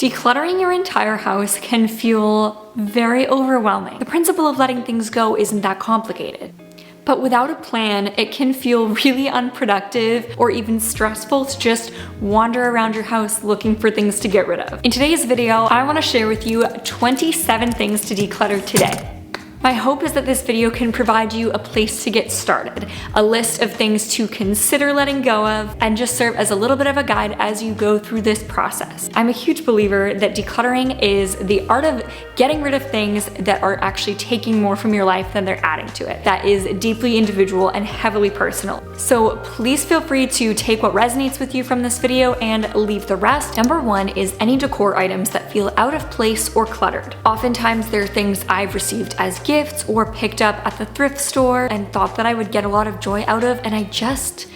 Decluttering your entire house can feel very overwhelming. The principle of letting things go isn't that complicated. But without a plan, it can feel really unproductive or even stressful to just wander around your house looking for things to get rid of. In today's video, I want to share with you 27 things to declutter today. My hope is that this video can provide you a place to get started, a list of things to consider letting go of, and just serve as a little bit of a guide as you go through this process. I'm a huge believer that decluttering is the art of getting rid of things that are actually taking more from your life than they're adding to it. That is deeply individual and heavily personal. So please feel free to take what resonates with you from this video and leave the rest. Number one is any decor items that feel out of place or cluttered. Oftentimes they're things I've received as gifts or picked up at the thrift store and thought that I would get a lot of joy out of, and I just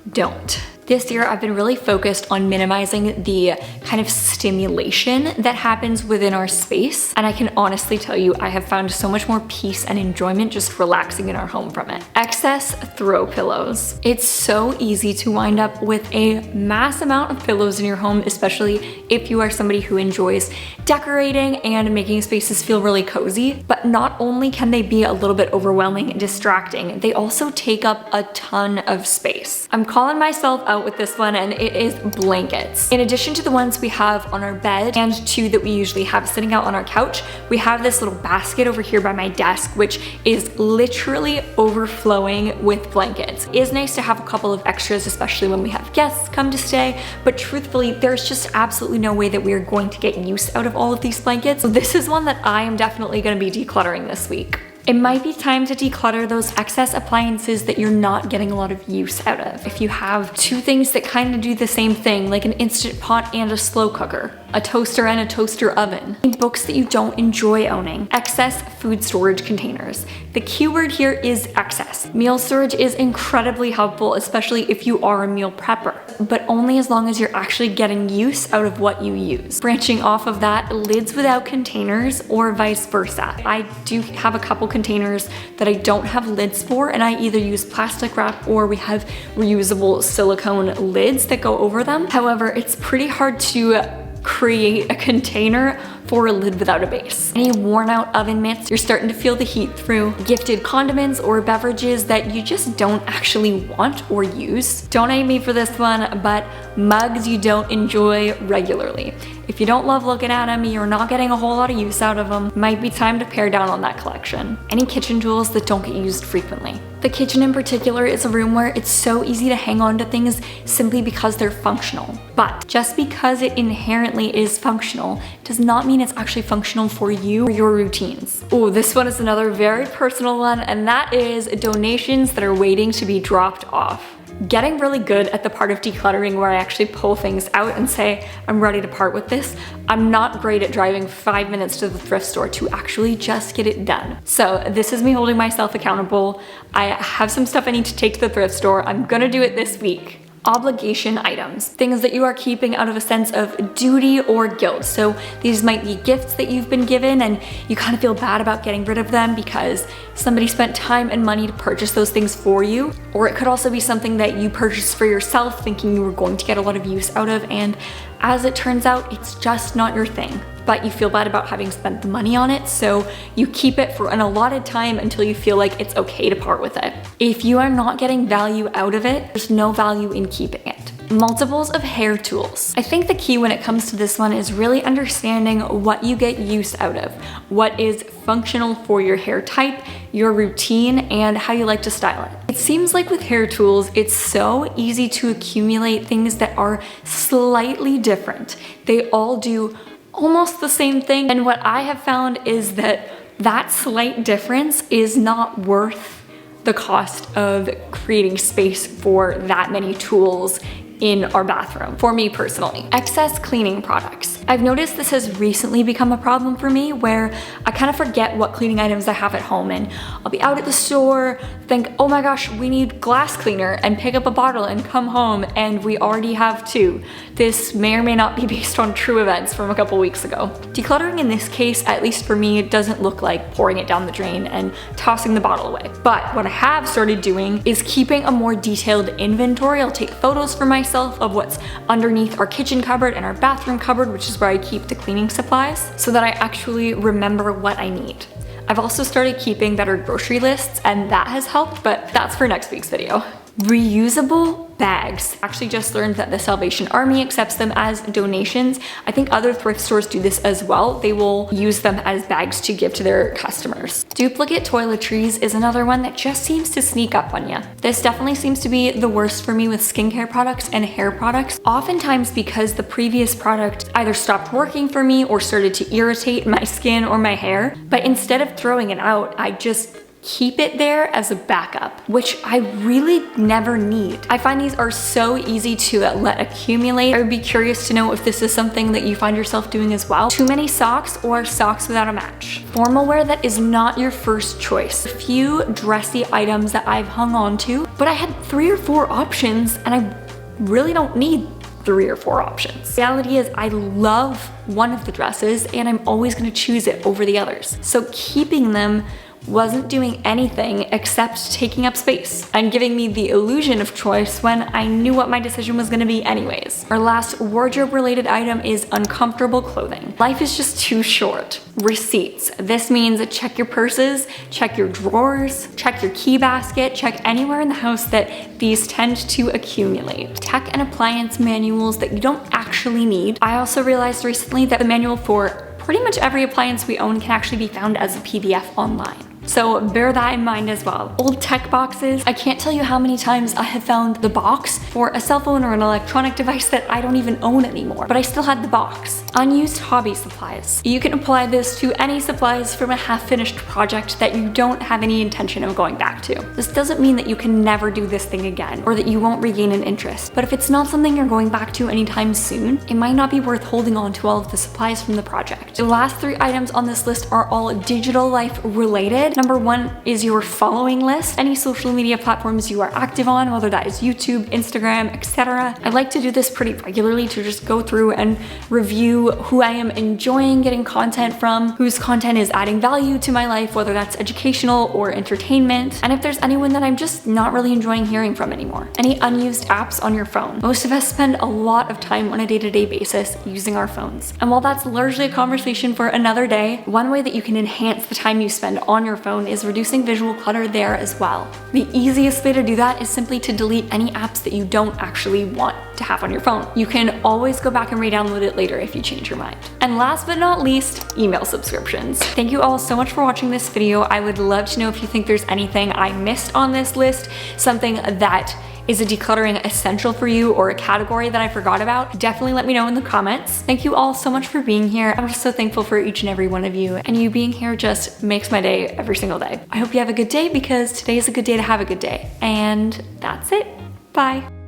don't. This year, I've been really focused on minimizing the kind of stimulation that happens within our space. And I can honestly tell you, I have found so much more peace and enjoyment just relaxing in our home from it. Excess throw pillows. It's so easy to wind up with a mass amount of pillows in your home, especially if you are somebody who enjoys decorating and making spaces feel really cozy. But not only can they be a little bit overwhelming and distracting, they also take up a ton of space. I'm calling myself out with this one, and it is blankets. In addition to the ones we have on our bed and two that we usually have sitting out on our couch, we have this little basket over here by my desk, which is literally overflowing with blankets. It is nice to have a couple of extras, especially when we have guests come to stay, but truthfully, there's just absolutely no way that we are going to get use out of all of these blankets. So this is one that I am definitely going to be decluttering this week. It might be time to declutter those excess appliances that you're not getting a lot of use out of. If you have two things that kind of do the same thing, like an Instant Pot and a slow cooker, a toaster and a toaster oven, books that you don't enjoy owning, excess food storage containers. The keyword here is excess. Meal storage is incredibly helpful, especially if you are a meal prepper, but only as long as you're actually getting use out of what you use. Branching off of that, lids without containers or vice versa. I do have a couple containers that I don't have lids for, and I either use plastic wrap or we have reusable silicone lids that go over them. However, it's pretty hard to create a container for a lid without a base. Any worn out oven mitts you're starting to feel the heat through, gifted condiments or beverages that you just don't actually want or use. Don't hate me for this one, but mugs you don't enjoy regularly. If you don't love looking at them, you're not getting a whole lot of use out of them, might be time to pare down on that collection. Any kitchen tools that don't get used frequently. The kitchen in particular is a room where it's so easy to hang on to things simply because they're functional. But just because it inherently is functional does not mean it's actually functional for you or your routines. Oh, this one is another very personal one, and that is donations that are waiting to be dropped off. Getting really good at the part of decluttering where I actually pull things out and say, I'm ready to part with this. I'm not great at driving 5 minutes to the thrift store to actually just get it done. So this is me holding myself accountable. I have some stuff I need to take to the thrift store. I'm gonna do it this week. Obligation items, things that you are keeping out of a sense of duty or guilt. So these might be gifts that you've been given and you kind of feel bad about getting rid of them because somebody spent time and money to purchase those things for you. Or it could also be something that you purchased for yourself thinking you were going to get a lot of use out of, and as it turns out, it's just not your thing. But you feel bad about having spent the money on it, so you keep it for an allotted time until you feel like it's okay to part with it. If you are not getting value out of it, there's no value in keeping it. Multiples of hair tools. I think the key when it comes to this one is really understanding what you get use out of, what is functional for your hair type, your routine, and how you like to style it. It seems like with hair tools, it's so easy to accumulate things that are slightly different. They all do almost the same thing, and what I have found is that that slight difference is not worth the cost of creating space for that many tools in our bathroom, for me personally. Excess cleaning products. I've noticed this has recently become a problem for me where I kind of forget what cleaning items I have at home, and I'll be out at the store, think, oh my gosh, we need glass cleaner, and pick up a bottle and come home and we already have two. This may or may not be based on true events from a couple weeks ago. Decluttering in this case, at least for me, doesn't look like pouring it down the drain and tossing the bottle away. But what I have started doing is keeping a more detailed inventory. I'll take photos for myself myself of what's underneath our kitchen cupboard and our bathroom cupboard, which is where I keep the cleaning supplies, so that I actually remember what I need. I've also started keeping better grocery lists, and that has helped, but that's for next week's video. Reusable bags. Actually just learned that the Salvation Army accepts them as donations. I think other thrift stores do this as well. They will use them as bags to give to their customers. Duplicate toiletries is another one that just seems to sneak up on you. This definitely seems to be the worst for me with skincare products and hair products, oftentimes because the previous product either stopped working for me or started to irritate my skin or my hair. But instead of throwing it out, I just keep it there as a backup, which I really never need. I find these are so easy to let accumulate. I would be curious to know if this is something that you find yourself doing as well. Too many socks or socks without a match. Formal wear that is not your first choice. A few dressy items that I've hung on to, but I had 3 or 4 options and I really don't need 3 or 4 options. The reality is I love one of the dresses and I'm always gonna choose it over the others. So keeping them wasn't doing anything except taking up space and giving me the illusion of choice when I knew what my decision was gonna be anyways. Our last wardrobe related item is uncomfortable clothing. Life is just too short. Receipts. This means check your purses, check your drawers, check your key basket, check anywhere in the house that these tend to accumulate. Tech and appliance manuals that you don't actually need. I also realized recently that the manual for pretty much every appliance we own can actually be found as a PDF online. So bear that in mind as well. Old tech boxes. I can't tell you how many times I have found the box for a cell phone or an electronic device that I don't even own anymore, but I still had the box. Unused hobby supplies. You can apply this to any supplies from a half-finished project that you don't have any intention of going back to. This doesn't mean that you can never do this thing again or that you won't regain an interest, but if it's not something you're going back to anytime soon, it might not be worth holding on to all of the supplies from the project. The last 3 items on this list are all digital life related. Number 1 is your following list. Any social media platforms you are active on, whether that is YouTube, Instagram, etc. I like to do this pretty regularly to just go through and review who I am enjoying getting content from, whose content is adding value to my life, whether that's educational or entertainment, and if there's anyone that I'm just not really enjoying hearing from anymore. Any unused apps on your phone. Most of us spend a lot of time on a day-to-day basis using our phones. And while that's largely a conversation for another day, one way that you can enhance the time you spend on your phone is reducing visual clutter there as well. The easiest way to do that is simply to delete any apps that you don't actually want to have on your phone. You can always go back and re-download it later if you change your mind. And last but not least, email subscriptions. Thank you all so much for watching this video. I would love to know if you think there's anything I missed on this list, something that is a decluttering essential for you or a category that I forgot about. Definitely let me know in the comments. Thank you all so much for being here. I'm just so thankful for each and every one of you, and you being here just makes my day every single day. I hope you have a good day because today is a good day to have a good day. And that's it. Bye.